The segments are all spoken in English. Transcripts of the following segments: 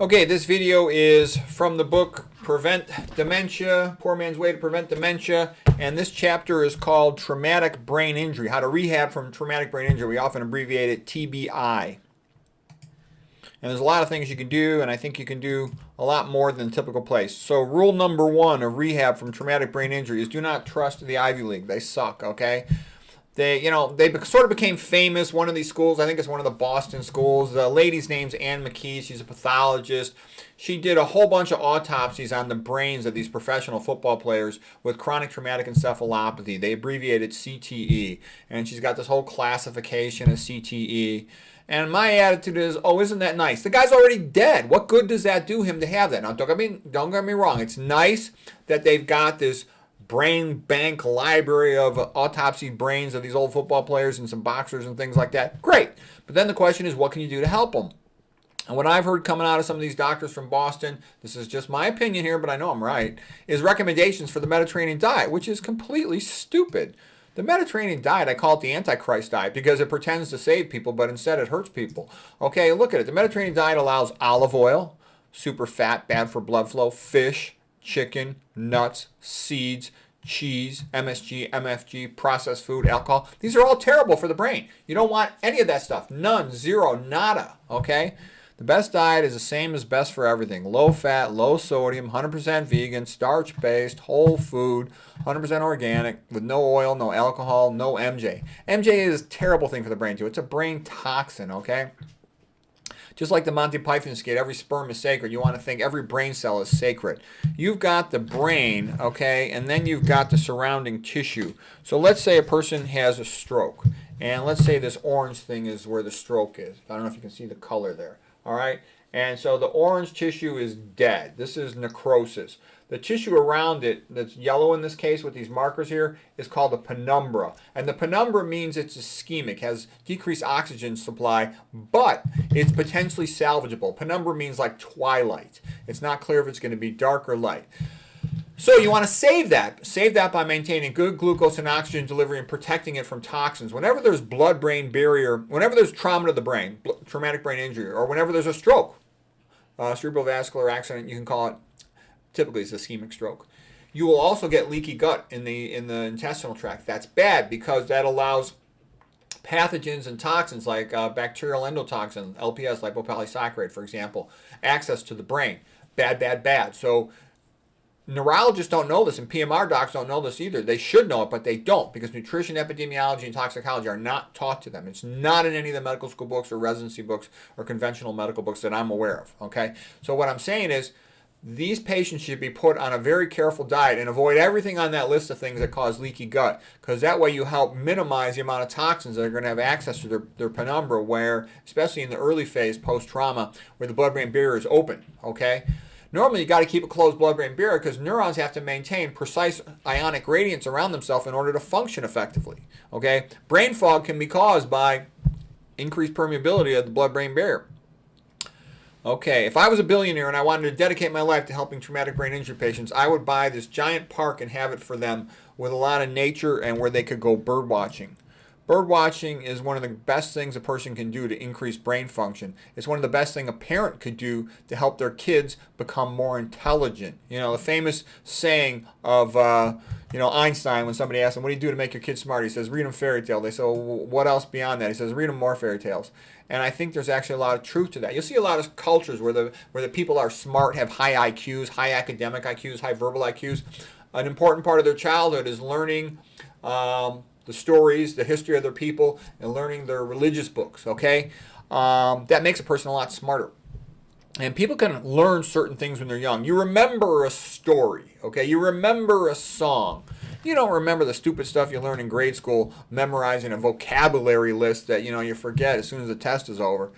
Okay, this video is from the book Prevent Dementia, Poor Man's Way to Prevent Dementia, and this chapter is called Traumatic Brain Injury, How to Rehab from Traumatic Brain Injury. We often abbreviate it TBI. And there's a lot of things you can do, and I think you can do a lot more than the typical place. So rule number one of rehab from traumatic brain injury is do not trust the Ivy League. They suck, okay? They sort of became famous. One of these schools, I think it's one of the Boston schools. The lady's name's Ann McKee. She's a pathologist. She did a whole bunch of autopsies on the brains of these professional football players with chronic traumatic encephalopathy. They abbreviate it CTE. And she's got this whole classification of CTE. And my attitude is, oh, isn't that nice? The guy's already dead. What good does that do him to have that? Now, don't get me wrong. It's nice that they've got this brain bank library of autopsy brains of these old football players and some boxers and things like that. Great. But then the question is, what can you do to help them? And what I've heard coming out of some of these doctors from Boston, this is just my opinion here, but I know I'm right, is recommendations for the Mediterranean diet, which is completely stupid. The Mediterranean diet, I call it the Antichrist diet because it pretends to save people, but instead it hurts people. Okay, look at it. The Mediterranean diet allows olive oil, super fat, bad for blood flow, fish, chicken, nuts, seeds, cheese, MSG, MFG, processed food, alcohol. These are all terrible for the brain. You don't want any of that stuff. None, zero, nada, okay? The best diet is the same as best for everything. Low fat, low sodium, 100% vegan, starch-based, whole food, 100% organic, with no oil, no alcohol, no MJ. MJ is a terrible thing for the brain, too. It's a brain toxin, okay? Just like the Monty Python skit, every sperm is sacred. You want to think every brain cell is sacred. You've got the brain, okay, and then you've got the surrounding tissue. So let's say a person has a stroke, and let's say this orange thing is where the stroke is. I don't know if you can see the color there. All right, and so the orange tissue is dead. This is necrosis. The tissue around it, that's yellow in this case with these markers here, is called the penumbra. And the penumbra means it's ischemic, has decreased oxygen supply, but it's potentially salvageable. Penumbra means like twilight. It's not clear if it's going to be dark or light. So you want to save that. Save that by maintaining good glucose and oxygen delivery and protecting it from toxins. Whenever there's blood-brain barrier, whenever there's trauma to the brain, traumatic brain injury, or whenever there's a stroke, cerebrovascular accident, you can call it, typically it's ischemic stroke, you will also get leaky gut in the intestinal tract. That's bad because that allows pathogens and toxins like bacterial endotoxin, LPS, lipopolysaccharide, for example, access to the brain. Bad, bad, bad. So neurologists don't know this, and PMR docs don't know this either. They should know it, but they don't, because nutrition, epidemiology, and toxicology are not taught to them. It's not in any of the medical school books or residency books or conventional medical books that I'm aware of, okay? So what I'm saying is these patients should be put on a very careful diet and avoid everything on that list of things that cause leaky gut, because that way you help minimize the amount of toxins that are going to have access to their penumbra, where, especially in the early phase post-trauma, where the blood-brain barrier is open, okay? Normally, you got to keep a closed blood-brain barrier because neurons have to maintain precise ionic gradients around themselves in order to function effectively. Okay, brain fog can be caused by increased permeability of the blood-brain barrier. Okay, if I was a billionaire and I wanted to dedicate my life to helping traumatic brain injury patients, I would buy this giant park and have it for them with a lot of nature and where they could go bird watching. Bird watching is one of the best things a person can do to increase brain function. It's one of the best things a parent could do to help their kids become more intelligent. You know, the famous saying of, Einstein, when somebody asked him, what do you do to make your kids smart? He says, read them fairy tale. They say, well, what else beyond that? He says, read them more fairy tales. And I think there's actually a lot of truth to that. You'll see a lot of cultures where the people are smart, have high IQs, high academic IQs, high verbal IQs. An important part of their childhood is learning the stories, the history of their people, and learning their religious books, okay? That makes a person a lot smarter. And people can learn certain things when they're young. You remember a story, okay? You remember a song. You don't remember the stupid stuff you learned in grade school, memorizing a vocabulary list that, you forget as soon as the test is over.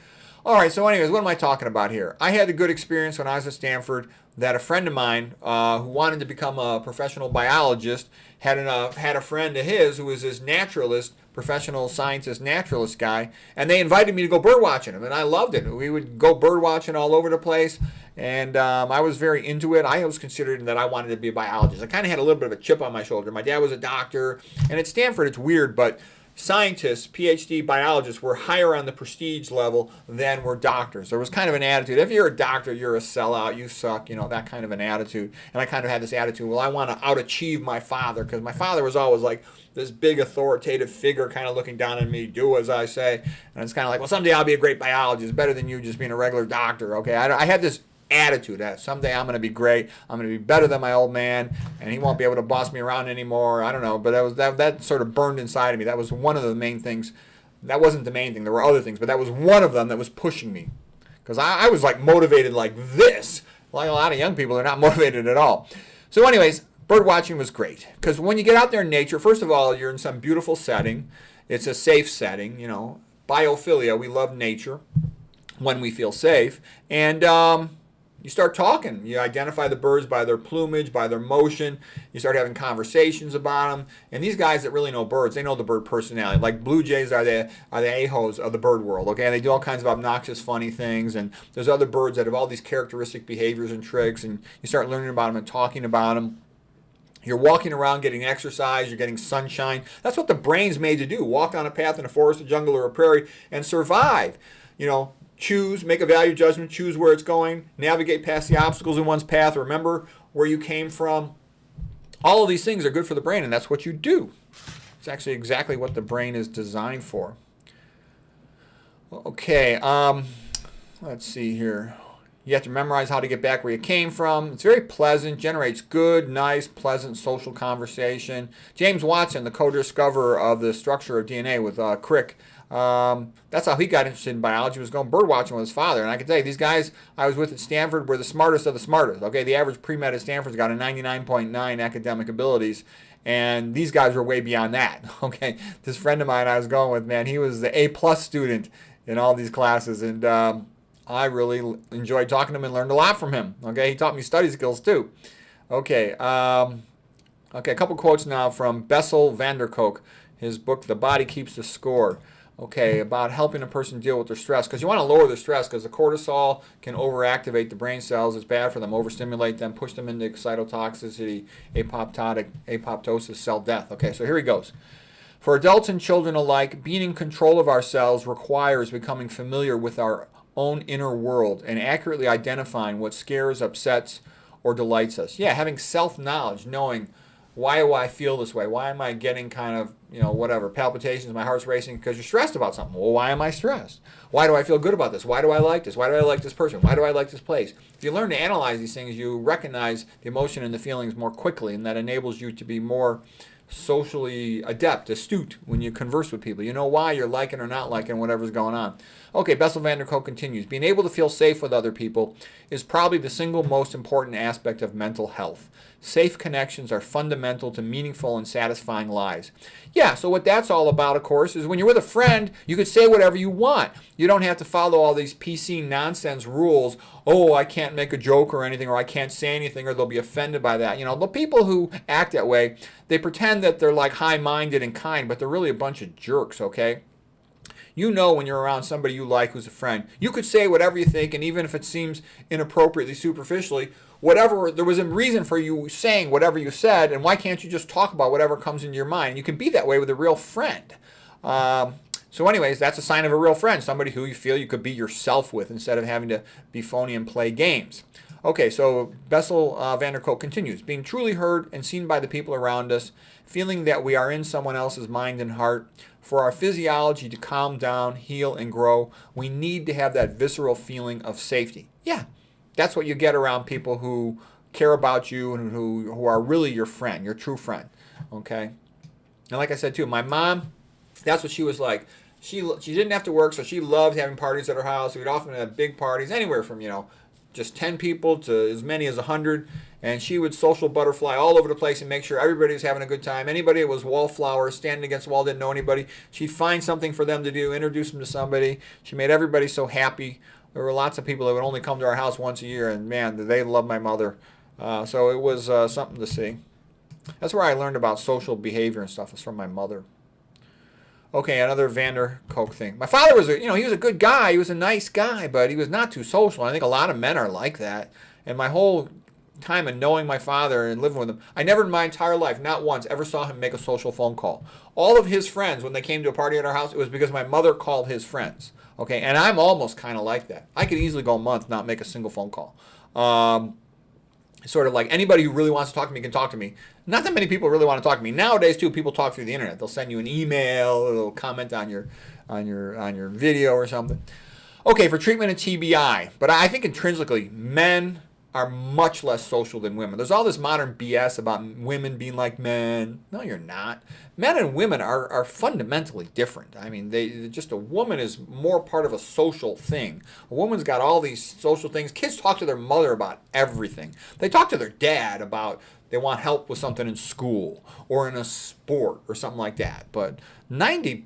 All right, so anyways, what am I talking about here? I had a good experience when I was at Stanford that a friend of mine who wanted to become a professional biologist had a friend of his who was this naturalist, professional scientist naturalist guy, and they invited me to go bird watching him, and I loved it. We would go bird watching all over the place, and I was very into it. I was considering that I wanted to be a biologist. I kind of had a little bit of a chip on my shoulder. My dad was a doctor, and at Stanford it's weird, but scientists, PhD biologists, were higher on the prestige level than were doctors. There was kind of an attitude. If you're a doctor, you're a sellout, you suck, that kind of an attitude. And I kind of had this attitude, well, I want to out-achieve my father, because my father was always like this big authoritative figure kind of looking down on me, do as I say. And it's kind of like, well, someday I'll be a great biologist, better than you just being a regular doctor, okay? I had this attitude that someday I'm going to be great, I'm going to be better than my old man, and he won't be able to boss me around anymore. I don't know, but that sort of burned inside of me. That was one of the main things. That wasn't the main thing. There were other things, but that was one of them that was pushing me, because I was like motivated like this. Like a lot of young people, they're not motivated at all. So anyways, bird watching was great, because when you get out there in nature, first of all, you're in some beautiful setting. It's a safe setting, biophilia. We love nature when we feel safe, and you start talking. You identify the birds by their plumage, by their motion. You start having conversations about them. And these guys that really know birds, they know the bird personality. Like blue jays are the a-holes of the bird world. Okay, they do all kinds of obnoxious, funny things. And there's other birds that have all these characteristic behaviors and tricks. And you start learning about them and talking about them. You're walking around getting exercise. You're getting sunshine. That's what the brain's made to do. Walk down a path in a forest, a jungle, or a prairie and survive. Choose, make a value judgment, choose where it's going, navigate past the obstacles in one's path, remember where you came from. All of these things are good for the brain, and that's what you do. It's actually exactly what the brain is designed for. Okay, let's see here. You have to memorize how to get back where you came from. It's very pleasant, generates good, nice, pleasant social conversation. James Watson, the co-discoverer of the structure of DNA with Crick, that's how he got interested in biology, was going bird watching with his father. And I can tell you, these guys I was with at Stanford were the smartest of the smartest. Okay, the average pre-med at Stanford's got a 99.9 academic abilities, and these guys were way beyond that. Okay, this friend of mine I was going with, man, he was the A+ student in all these classes, and I really enjoyed talking to him and learned a lot from him. Okay, he taught me study skills too. Okay, a couple quotes now from Bessel van der Kolk, his book, The Body Keeps the Score. Okay, about helping a person deal with their stress, because you want to lower their stress, because the cortisol can overactivate the brain cells. It's bad for them, overstimulate them, push them into excitotoxicity, apoptosis, cell death. Okay, so here he goes. For adults and children alike, being in control of ourselves requires becoming familiar with our own inner world and accurately identifying what scares, upsets, or delights us. Yeah, having self-knowledge, knowing, why do I feel this way? Why am I getting kind of, whatever, palpitations, my heart's racing? Because you're stressed about something. Well, why am I stressed? Why do I feel good about this? Why do I like this? Why do I like this person? Why do I like this place? If you learn to analyze these things, you recognize the emotion and the feelings more quickly, and that enables you to be more socially adept, astute when you converse with people. You know why you're liking or not liking whatever's going on. Okay, Bessel van der Kolk continues. Being able to feel safe with other people is probably the single most important aspect of mental health. Safe connections are fundamental to meaningful and satisfying lives. Yeah, so what that's all about, of course, is when you're with a friend, you can say whatever you want. You don't have to follow all these PC nonsense rules. Oh, I can't make a joke or anything, or I can't say anything, or they'll be offended by that. The people who act that way, they pretend that they're like high-minded and kind, but they're really a bunch of jerks, okay? When you're around somebody you like who's a friend, you could say whatever you think, and even if it seems inappropriately, superficially, whatever, there was a reason for you saying whatever you said, and why can't you just talk about whatever comes into your mind? You can be that way with a real friend. So anyways, that's a sign of a real friend, somebody who you feel you could be yourself with instead of having to be phony and play games. Okay, so Bessel van der Kolk continues. Being truly heard and seen by the people around us, feeling that we are in someone else's mind and heart. For our physiology to calm down, heal, and grow, we need to have that visceral feeling of safety. Yeah, that's what you get around people who care about you and who are really your friend, your true friend. Okay? And like I said too, my mom, that's what she was like. She didn't have to work, so she loved having parties at her house. We'd often have big parties, anywhere from, just 10 people to as many as 100. And she would social butterfly all over the place and make sure everybody was having a good time. Anybody that was wallflower, standing against the wall, didn't know anybody, she'd find something for them to do, introduce them to somebody. She made everybody so happy. There were lots of people that would only come to our house once a year, and man, they loved my mother. So it was something to see. That's where I learned about social behavior and stuff, was from my mother. Okay, another van der Kolk thing. My father was, he was a good guy. He was a nice guy, but he was not too social. I think a lot of men are like that. And my whole time of knowing my father and living with him, I never in my entire life, not once, ever saw him make a social phone call. All of his friends, when they came to a party at our house, it was because my mother called his friends. Okay, and I'm almost kind of like that. I could easily go a month not make a single phone call. Sort of like anybody who really wants to talk to me can talk to me. Not that many people really want to talk to me nowadays. Too, people talk through the internet. They'll send you an email, or they'll comment on your video or something. Okay, for treatment of TBI, but I think intrinsically men are much less social than women. There's all this modern BS about women being like men. No, you're not. Men and women are fundamentally different. I mean, a woman is more part of a social thing. A woman's got all these social things. Kids talk to their mother about everything. They talk to their dad about they want help with something in school or in a sport or something like that. But 90+%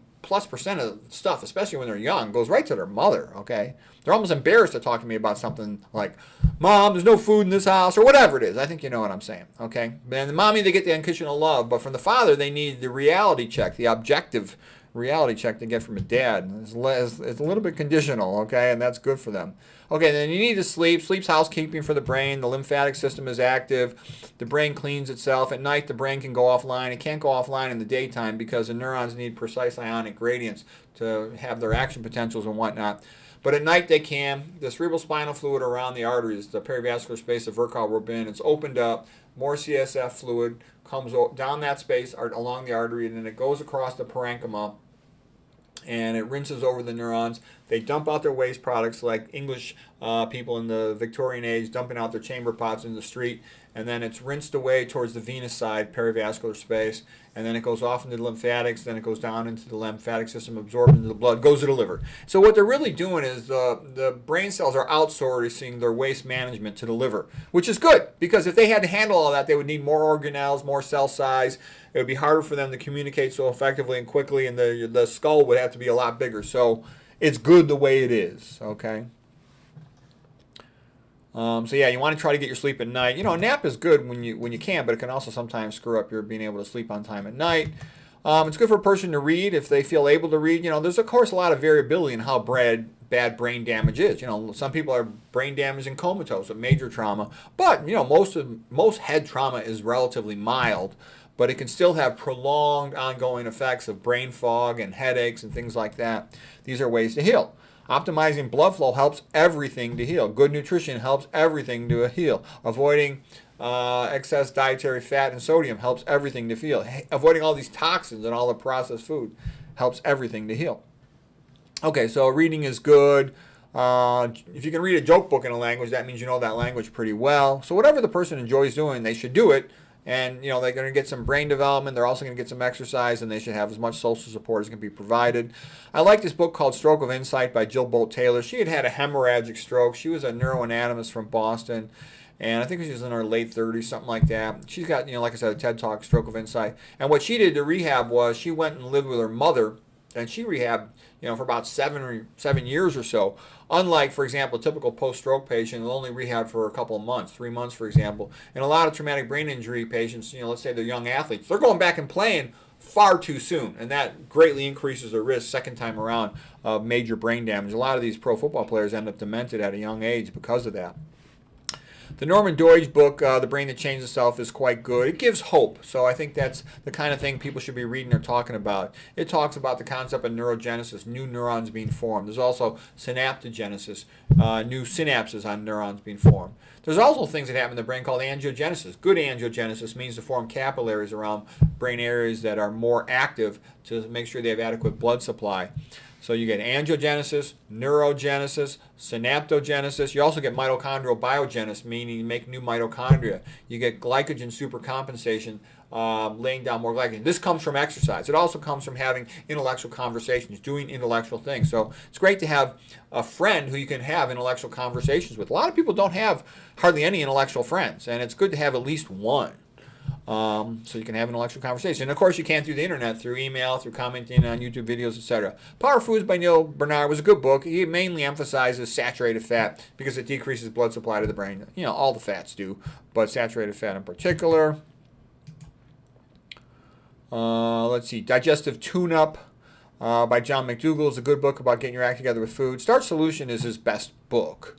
of stuff, especially when they're young, goes right to their mother, okay? They're almost embarrassed to talk to me about something like, Mom, there's no food in this house, or whatever it is. I think you know what I'm saying, okay? And the mommy, they get the unconditional love, but from the father, they need the reality check, the objective reality check they get from a dad. It's a little bit conditional, okay, and that's good for them. Okay, then you need to sleep. Sleep's housekeeping for the brain. The lymphatic system is active. The brain cleans itself. At night, the brain can go offline. It can't go offline in the daytime because the neurons need precise ionic gradients to have their action potentials and whatnot. But at night they can. The cerebral spinal fluid around the arteries, the perivascular space, the Virchow rubin, it's opened up. More CSF fluid comes down that space along the artery, and then it goes across the parenchyma, and it rinses over the neurons. They dump out their waste products like English people in the Victorian age dumping out their chamber pots in the street, and then it's rinsed away towards the venous side, perivascular space, and then it goes off into the lymphatics, then it goes down into the lymphatic system, absorbed into the blood, goes to the liver. So what they're really doing is the brain cells are outsourcing their waste management to the liver, which is good, because if they had to handle all that, they would need more organelles, more cell size. It would be harder for them to communicate so effectively and quickly, and the skull would have to be a lot bigger. So it's good the way it is, okay? So yeah, you want to try to get your sleep at night. You know, a nap is good when you can, but it can also sometimes screw up your being able to sleep on time at night. It's good for a person to read if they feel able to read. You know, there's of course a lot of variability in how bad brain damage is. You know, some people are brain damaged and comatose with major trauma, but you know, most head trauma is relatively mild, but it can still have prolonged ongoing effects of brain fog and headaches and things like that. These are ways to heal. Optimizing blood flow helps everything to heal. Good nutrition helps everything to heal. Avoiding excess dietary fat and sodium helps everything to heal. Avoiding all these toxins and all the processed food helps everything to heal. Okay, so reading is good. If you can read a joke book in a language, that means you know that language pretty well. So whatever the person enjoys doing, they should do it. And, you know, they're going to get some brain development. They're also going to get some exercise, and they should have as much social support as can be provided. I like this book called Stroke of Insight by Jill Bolt Taylor. She had a hemorrhagic stroke. She was a neuroanatomist from Boston, and I think she was in her late 30s, something like that. She's got, you know, like I said, a TED Talk, Stroke of Insight. And what she did to rehab was she went and lived with her mother, and she rehabbed, you know, for about 7 years or so. Unlike, for example, a typical post-stroke patient will only rehab for a couple of months, 3 months, for example. And a lot of traumatic brain injury patients, you know, let's say they're young athletes, they're going back and playing far too soon, and that greatly increases the risk second time around of major brain damage. A lot of these pro football players end up demented at a young age because of that. The Norman Doidge book, The Brain That Changed Itself, is quite good. It gives hope, so I think that's the kind of thing people should be reading or talking about. It talks about the concept of neurogenesis, new neurons being formed. There's also synaptogenesis, new synapses on neurons being formed. There's also things that happen in the brain called angiogenesis. Good angiogenesis means to form capillaries around brain areas that are more active to make sure they have adequate blood supply. So you get angiogenesis, neurogenesis, synaptogenesis. You also get mitochondrial biogenesis, meaning you make new mitochondria. You get glycogen supercompensation, laying down more glycogen. This comes from exercise. It also comes from having intellectual conversations, doing intellectual things. So it's great to have a friend who you can have intellectual conversations with. A lot of people don't have hardly any intellectual friends, and it's good to have at least one. So you can have an intellectual conversation. And of course, you can through the internet, through email, through commenting on YouTube videos, etc. Power Foods by Neil Bernard was a good book. He mainly emphasizes saturated fat because it decreases blood supply to the brain. You know, all the fats do, but saturated fat in particular. Let's see, Digestive Tune-Up by John McDougall is a good book about getting your act together with food. Starch Solution is his best book.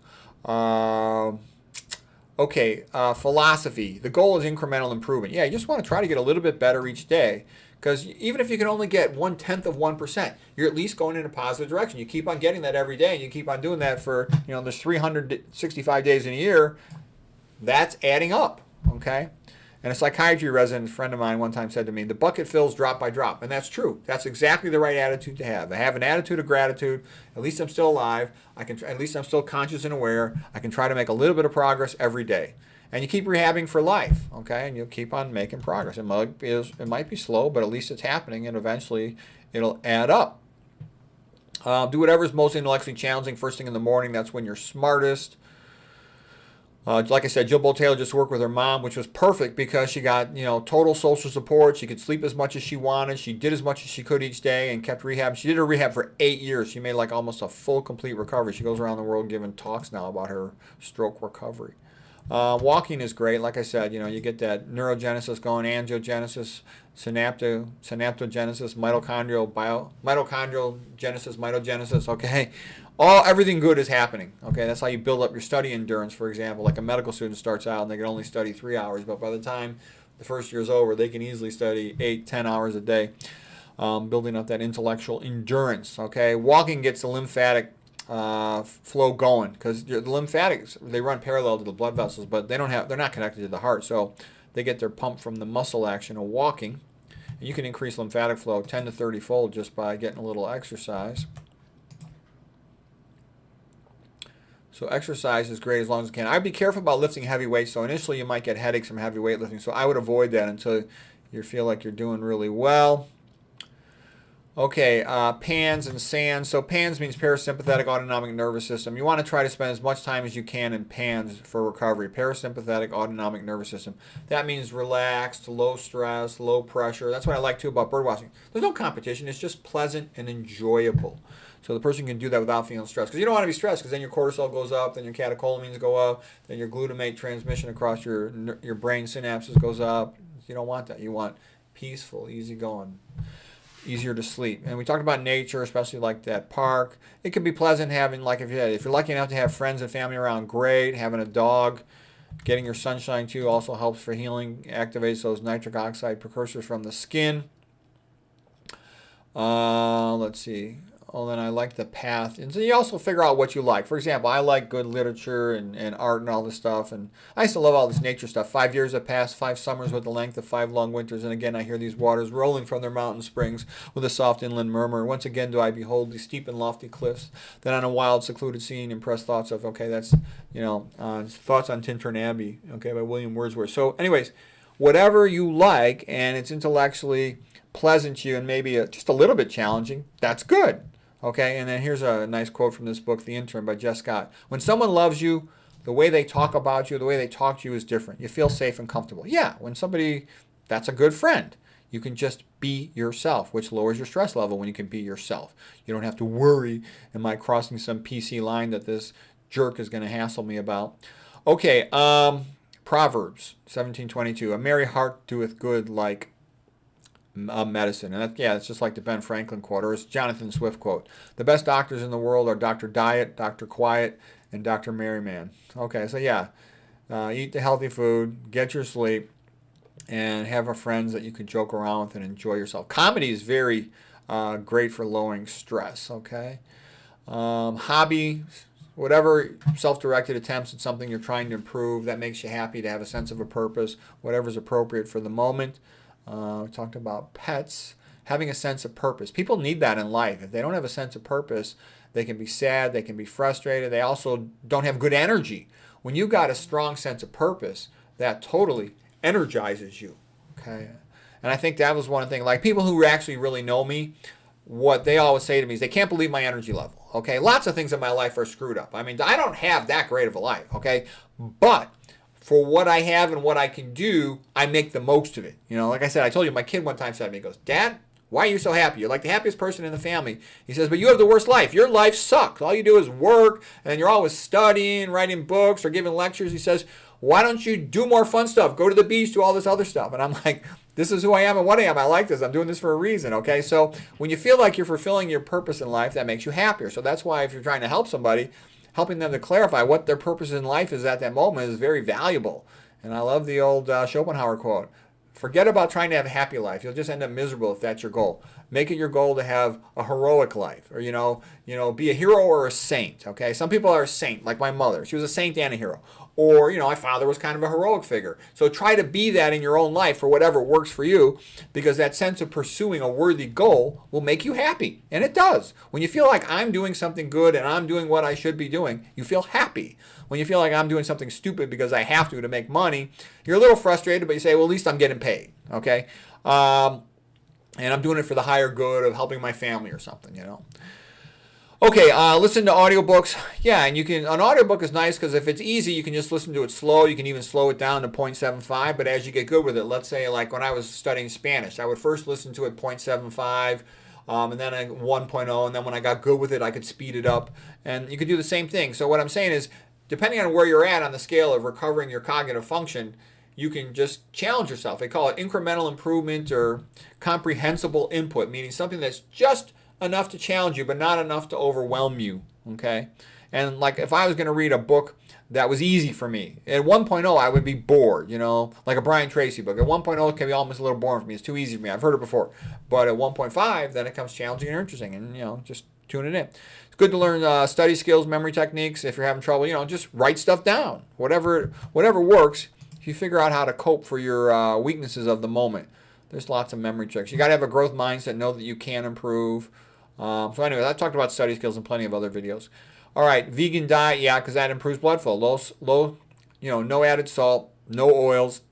Okay, philosophy. The goal is incremental improvement. Yeah, you just want to try to get a little bit better each day. Because even if you can only get 1/10 of 1%, you're at least going in a positive direction. You keep on getting that every day, and you keep on doing that for, there's 365 days in a year. That's adding up, okay? And a psychiatry resident friend of mine one time said to me, the bucket fills drop by drop. And that's true. That's exactly the right attitude to have. I have an attitude of gratitude. At least I'm still alive. At least I'm still conscious and aware. I can try to make a little bit of progress every day. And you keep rehabbing for life, okay? And you'll keep on making progress. It might be slow, but at least it's happening, and eventually it'll add up. Do whatever is most intellectually challenging first thing in the morning. That's when you're smartest. Like I said, Jill Bolt Taylor just worked with her mom, which was perfect because she got, total social support. She could sleep as much as she wanted. She did as much as she could each day and kept rehab. She did her rehab for 8 years. She made like almost a full, complete recovery. She goes around the world giving talks now about her stroke recovery. Walking is great. Like I said, you get that neurogenesis going, angiogenesis, synaptogenesis, mitochondrial genesis, mitogenesis, okay? Everything good is happening, okay? That's how you build up your study endurance, for example. Like a medical student starts out and they can only study 3 hours, but by the time the first year's over, they can easily study 8-10 hours a day, building up that intellectual endurance, okay? Walking gets the lymphatic flow going, because the lymphatics, they run parallel to the blood vessels, but they're not connected to the heart, so they get their pump from the muscle action of walking. And you can increase lymphatic flow 10 to 30 fold just by getting a little exercise. So exercise is great as long as you can. I'd be careful about lifting heavy weights. So initially you might get headaches from heavy weightlifting, so I would avoid that until you feel like you're doing really well. Okay, PANS and SANS. So PANS means parasympathetic autonomic nervous system. You want to try to spend as much time as you can in PANS for recovery. Parasympathetic autonomic nervous system. That means relaxed, low stress, low pressure. That's what I like too about bird watching. There's no competition. It's just pleasant and enjoyable. So the person can do that without feeling stressed. Because you don't want to be stressed, because then your cortisol goes up, then your catecholamines go up, then your glutamate transmission across your brain synapses goes up. You don't want that. You want peaceful, easygoing, easier to sleep. And we talked about nature, especially like that park. It can be pleasant having, like if you're lucky enough to have friends and family around, great. Having a dog, getting your sunshine too also helps for healing, activates those nitric oxide precursors from the skin. Let's see. Oh, then I like the path. And so you also figure out what you like. For example, I like good literature and art and all this stuff. And I used to love all this nature stuff. 5 years have passed, 5 summers with the length of 5 long winters. And again, I hear these waters rolling from their mountain springs with a soft inland murmur. Once again do I behold these steep and lofty cliffs. Then on a wild, secluded scene, impressed thoughts of, okay, that's, Thoughts on Tintern Abbey, okay, by William Wordsworth. So anyways, whatever you like and it's intellectually pleasant to you and maybe just a little bit challenging, that's good. Okay, and then here's a nice quote from this book, The Intern by Jess Scott. When someone loves you, the way they talk about you, the way they talk to you is different. You feel safe and comfortable. Yeah, when that's a good friend. You can just be yourself, which lowers your stress level when you can be yourself. You don't have to worry, am I crossing some PC line that this jerk is going to hassle me about? Okay, Proverbs 17:22. A merry heart doeth good like medicine. And it's just like the Ben Franklin quote, or it's Jonathan Swift quote. The best doctors in the world are Dr. Diet, Dr. Quiet, and Dr. Merryman. Okay, so eat the healthy food, get your sleep, and have friends that you can joke around with and enjoy yourself. Comedy is very great for lowering stress, okay? Hobby, whatever self-directed attempts at something you're trying to improve that makes you happy, to have a sense of a purpose, whatever's appropriate for the moment. We talked about pets, having a sense of purpose. People need that in life. If they don't have a sense of purpose, they can be sad, they can be frustrated. They also don't have good energy. When you got a strong sense of purpose, that totally energizes you. Okay, and I think that was one thing. Like people who actually really know me, what they always say to me is they can't believe my energy level. Okay, lots of things in my life are screwed up. I mean, I don't have that great of a life. Okay, but for what I have and what I can do, I make the most of it. Like I said, I told you, my kid one time said to me, he goes, Dad, why are you so happy? You're like the happiest person in the family. He says, but you have the worst life. Your life sucks. All you do is work, and you're always studying, writing books, or giving lectures. He says, why don't you do more fun stuff? Go to the beach, do all this other stuff. And I'm like, this is who I am and what I am. I like this. I'm doing this for a reason, okay? So when you feel like you're fulfilling your purpose in life, that makes you happier. So that's why if you're trying to help somebody, helping them to clarify what their purpose in life is at that moment is very valuable. And I love the old Schopenhauer quote. Forget about trying to have a happy life. You'll just end up miserable if that's your goal. Make it your goal to have a heroic life, or be a hero or a saint. Okay, some people are a saint, like my mother. She was a saint and a hero. Or my father was kind of a heroic figure. So try to be that in your own life for whatever works for you, because that sense of pursuing a worthy goal will make you happy, and it does. When you feel like I'm doing something good and I'm doing what I should be doing, you feel happy. When you feel like I'm doing something stupid because I have to make money, you're a little frustrated, but you say, well, at least I'm getting paid, okay? And I'm doing it for the higher good of helping my family or something, Okay, listen to audiobooks. Yeah, and an audiobook is nice because if it's easy, you can just listen to it slow. You can even slow it down to 0.75, but as you get good with it, let's say like when I was studying Spanish, I would first listen to it 0.75, and then 1.0, and then when I got good with it, I could speed it up, and you could do the same thing. So what I'm saying is, depending on where you're at on the scale of recovering your cognitive function, you can just challenge yourself. They call it incremental improvement or comprehensible input, meaning something that's just enough to challenge you, but not enough to overwhelm you, okay? And like if I was going to read a book that was easy for me, at 1.0 I would be bored, like a Brian Tracy book. At 1.0 it can be almost a little boring for me. It's too easy for me. I've heard it before. But at 1.5, then it comes challenging and interesting, and, just tune it in. It's good to learn study skills, memory techniques. If you're having trouble, just write stuff down. Whatever works, if you figure out how to cope for your weaknesses of the moment. There's lots of memory tricks. You got to have a growth mindset, know that you can improve. So anyway, I talked about study skills in plenty of other videos. All right, vegan diet, yeah, because that improves blood flow. Low, no added salt, no oils,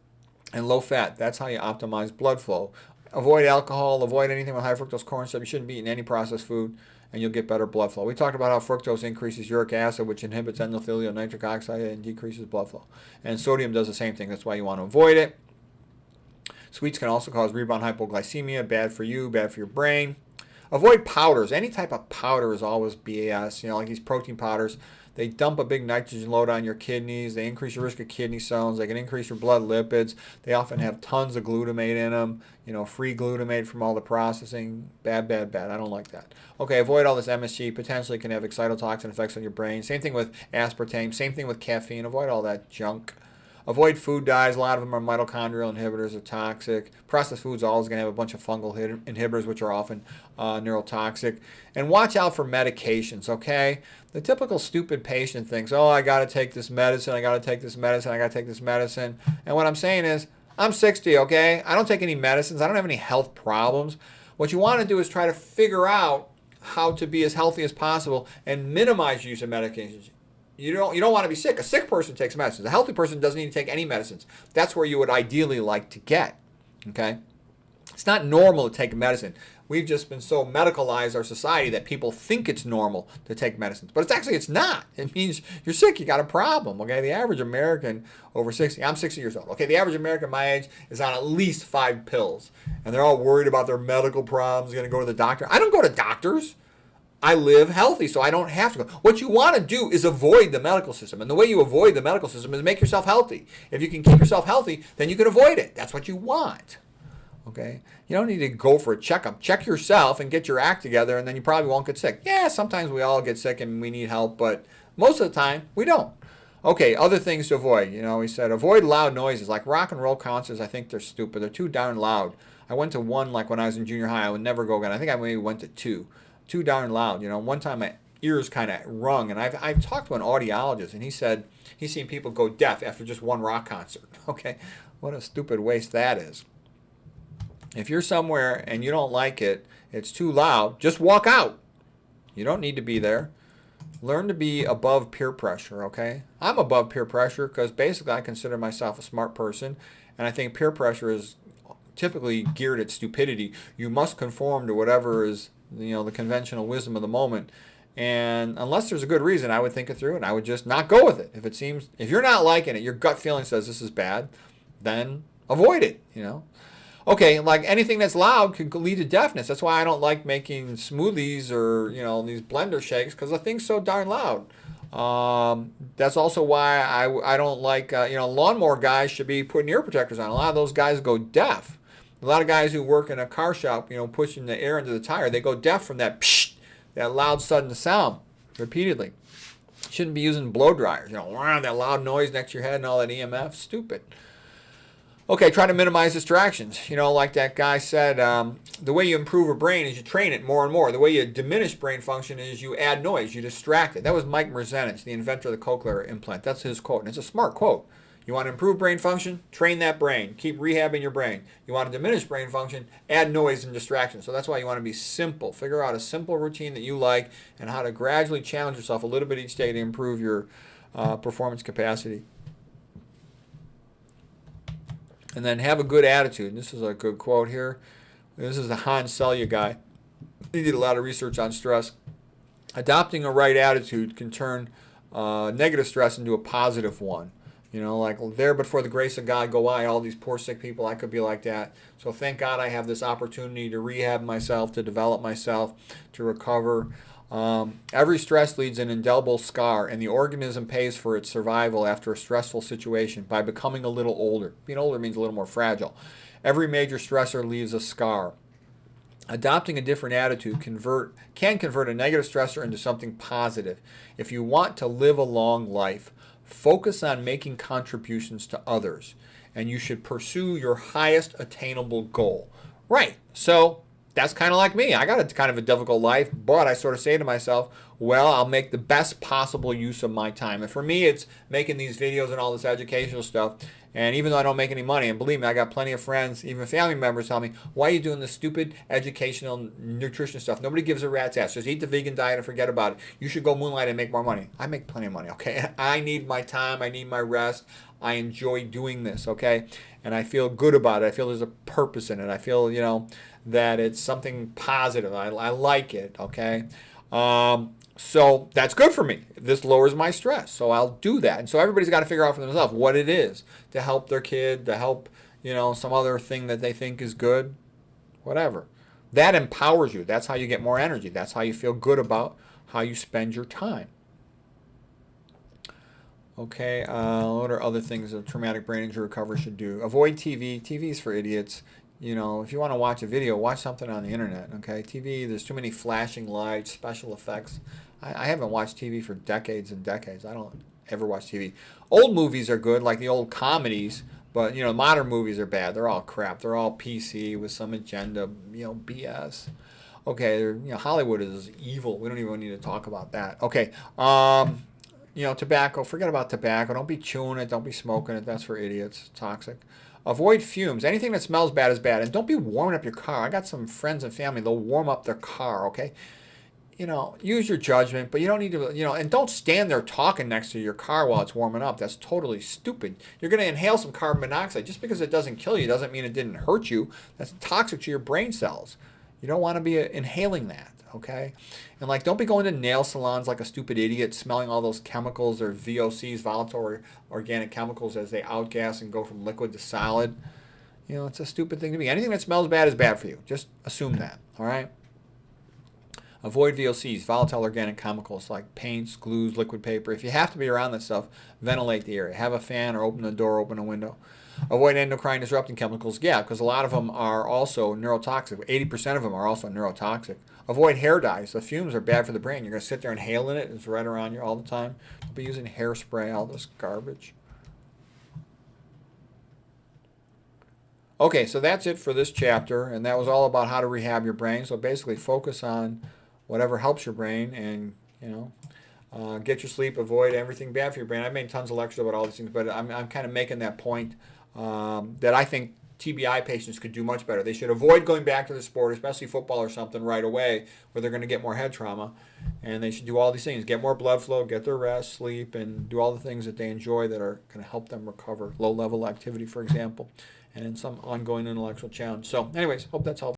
and low fat. That's how you optimize blood flow. Avoid alcohol, avoid anything with high fructose corn syrup. You shouldn't be eating any processed food, and you'll get better blood flow. We talked about how fructose increases uric acid, which inhibits endothelial nitric oxide and decreases blood flow. And sodium does the same thing. That's why you want to avoid it. Sweets can also cause rebound hypoglycemia, bad for you, bad for your brain. Avoid powders. Any type of powder is always BS. Like these protein powders, they dump a big nitrogen load on your kidneys. They increase your risk of kidney stones. They can increase your blood lipids. They often have tons of glutamate in them. Free glutamate from all the processing. Bad, bad, bad. I don't like that. Okay, avoid all this MSG. Potentially can have excitotoxin effects on your brain. Same thing with aspartame. Same thing with caffeine. Avoid all that junk. Avoid food dyes. A lot of them are mitochondrial inhibitors, are toxic. Processed foods are always going to have a bunch of fungal inhibitors, which are often neurotoxic. And watch out for medications, okay? The typical stupid patient thinks, oh, I got to take this medicine, I got to take this medicine, I got to take this medicine. And what I'm saying is, I'm 60, okay? I don't take any medicines. I don't have any health problems. What you want to do is try to figure out how to be as healthy as possible and minimize use of medications. You don't want to be sick. A sick person takes medicines. A healthy person doesn't need to take any medicines. That's where you would ideally like to get. Okay? It's not normal to take medicine. We've just been so medicalized, our society, that people think it's normal to take medicines. But it's not. It means you're sick. You got a problem. Okay? The average American over 60, I'm 60 years old. Okay? The average American my age is on at least 5 pills. And they're all worried about their medical problems, going to go to the doctor. I don't go to doctors. I live healthy, so I don't have to go. What you want to do is avoid the medical system. And the way you avoid the medical system is make yourself healthy. If you can keep yourself healthy, then you can avoid it. That's what you want. Okay? You don't need to go for a checkup. Check yourself and get your act together, and then you probably won't get sick. Yeah, sometimes we all get sick and we need help, but most of the time, we don't. Okay, other things to avoid. He said avoid loud noises. Like rock and roll concerts, I think they're stupid. They're too darn loud. I went to one like when I was in junior high. I would never go again. I think I maybe went to two. Too darn loud. One time my ears kind of rung, and I've talked to an audiologist, and he said he's seen people go deaf after just one rock concert. Okay, what a stupid waste that is. If you're somewhere and you don't like it, it's too loud, just walk out. You don't need to be there. Learn to be above peer pressure, okay? I'm above peer pressure because basically I consider myself a smart person, and I think peer pressure is typically geared at stupidity. You must conform to whatever is the conventional wisdom of the moment. And unless there's a good reason, I would think it through and I would just not go with it. If you're not liking it, your gut feeling says this is bad, then avoid it, Okay, like anything that's loud could lead to deafness. That's why I don't like making smoothies or, these blender shakes, because the thing's so darn loud. That's also why I don't like, lawnmower guys should be putting ear protectors on. A lot of those guys go deaf. A lot of guys who work in a car shop, pushing the air into the tire, they go deaf from that psh, that loud sudden sound repeatedly. Shouldn't be using blow dryers. Wow, that loud noise next to your head and all that EMF. Stupid. Okay, try to minimize distractions. Like that guy said, the way you improve a brain is you train it more and more. The way you diminish brain function is you add noise, you distract it. That was Mike Merzenich, the inventor of the cochlear implant. That's his quote, and it's a smart quote. You want to improve brain function? Train that brain. Keep rehabbing your brain. You want to diminish brain function? Add noise and distraction. So that's why you want to be simple. Figure out a simple routine that you like and how to gradually challenge yourself a little bit each day to improve your performance capacity. And then have a good attitude. And this is a good quote here. This is the Hans Selye guy. He did a lot of research on stress. Adopting a right attitude can turn negative stress into a positive one. Like there but for the grace of God go I, all these poor sick people, I could be like that. So thank God I have this opportunity to rehab myself, to develop myself, to recover. Every stress leaves an indelible scar, and the organism pays for its survival after a stressful situation by becoming a little older. Being older means a little more fragile. Every major stressor leaves a scar. Adopting a different attitude can convert a negative stressor into something positive. If you want to live a long life, focus on making contributions to others, and you should pursue your highest attainable goal. Right. So that's kind of like me. I got a kind of a difficult life, but I sort of say to myself, well, I'll make the best possible use of my time. And for me, it's making these videos and all this educational stuff. And even though I don't make any money, and believe me, I got plenty of friends, even family members tell me, why are you doing this stupid educational nutrition stuff? Nobody gives a rat's ass. Just eat the vegan diet and forget about it. You should go moonlight and make more money. I make plenty of money, okay? I need my time. I need my rest. I enjoy doing this, okay? And I feel good about it. I feel there's a purpose in it. I feel, that it's something positive. I like it, okay? So that's good for me. This lowers my stress, so I'll do that. And so everybody's got to figure out for themselves what it is to help their kid, to help, some other thing that they think is good, whatever. That empowers you. That's how you get more energy. That's how you feel good about how you spend your time. Okay, what are other things a traumatic brain injury recovery should do? Avoid TV. TV is for idiots. If you want to watch a video, watch something on the internet, okay? TV, there's too many flashing lights, special effects. I haven't watched TV for decades and decades. I don't ever watch TV. Old movies are good, like the old comedies, but, modern movies are bad. They're all crap. They're all PC with some agenda, BS. Okay, Hollywood is evil. We don't even need to talk about that. Okay, tobacco, forget about tobacco. Don't be chewing it. Don't be smoking it. That's for idiots. It's toxic. Avoid fumes. Anything that smells bad is bad. And don't be warming up your car. I got some friends and family, they'll warm up their car, okay? Use your judgment, but you don't need to, and don't stand there talking next to your car while it's warming up. That's totally stupid. You're going to inhale some carbon monoxide. Just because it doesn't kill you doesn't mean it didn't hurt you. That's toxic to your brain cells. You don't want to be inhaling that, okay? And don't be going to nail salons like a stupid idiot, smelling all those chemicals or VOCs, volatile organic chemicals, as they outgas and go from liquid to solid. It's a stupid thing to be. Anything that smells bad is bad for you. Just assume that, all right? Avoid VOCs, volatile organic chemicals like paints, glues, liquid paper. If you have to be around that stuff, ventilate the area. Have a fan or open the door, open a window. Avoid endocrine disrupting chemicals. Yeah, because a lot of them are also neurotoxic. 80% of them are also neurotoxic. Avoid hair dyes. The fumes are bad for the brain. You're going to sit there inhaling it. It's right around you all the time. Don't be using hairspray, all this garbage. Okay, so that's it for this chapter, and that was all about how to rehab your brain. So basically focus on whatever helps your brain and, get your sleep, avoid everything bad for your brain. I've made tons of lectures about all these things, but I'm kind of making that point that I think TBI patients could do much better. They should avoid going back to the sport, especially football or something, right away, where they're going to get more head trauma. And they should do all these things, get more blood flow, get their rest, sleep, and do all the things that they enjoy that are going to help them recover. Low-level activity, for example, and some ongoing intellectual challenge. So anyways, hope that's helpful.